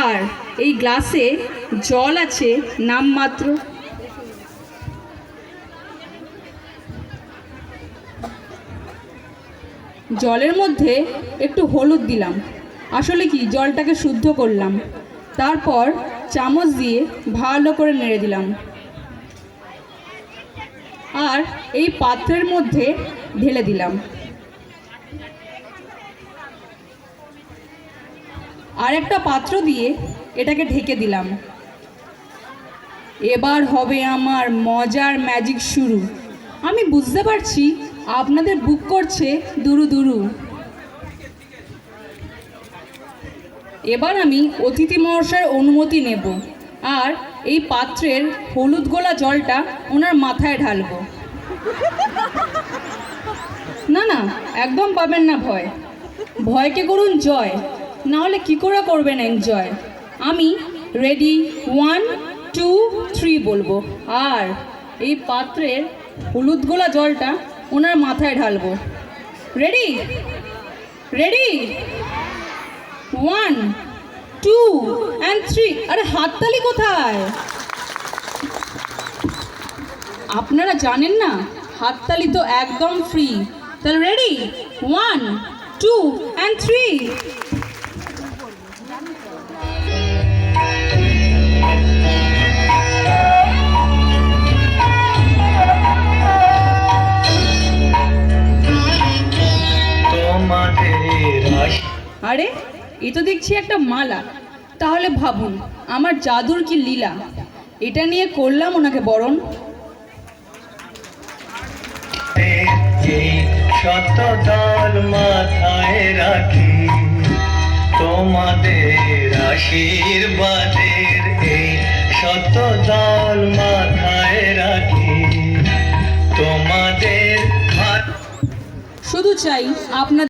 আর এই গ্লাসে জল আছে নামমাত্র। জলের মধ্যে একটু হলুদ দিলাম, আসলে কি জলটাকে শুদ্ধ করলাম। তারপর চামচ দিয়ে ভালো করে নেড়ে দিলাম আর এই পাত্রের মধ্যে ঢেলে দিলাম। আর একটা পাত্র দিয়ে এটাকে ঢেকে দিলাম। এবার হবে আমার মজার ম্যাজিক শুরু। আমি বুঝতে পারছি আপনাদের বুক করছে দুরু দুরু। এবার আমি অতিথি মহাশয়ের অনুমতি নেব আর এই পাত্রের হলুদ গোলা জলটা ওনার মাথায় ঢালবো। না না, একদম পাবেন না ভয়। ভয়কে করুন জয়, না হলে কী করে করবেন এনজয়। আমি রেডি 1 2 3 বলবো আর এই পাত্রের হলুদ গোলা জলটা ওনার মাথায় ঢালবো। Ready ready 1 2 and 3। আরে হাততালি কোথায়? আপনারা জানেন না হাততালি তো একদম ফ্রি। তাহলে রেডি 1 2 and 3। আরে এ তো দেখছি একটা মালা। তাহলে ভাবুন আমার জাদুর কি লীলা। এটা নিয়ে করলাম ওনাকে বরণ। শত দল মাথায় রাখি তোমাদের আশীর্বাদের, এই শত দল মাথায় রাখি তোমাদের। শুধু চাই আপনার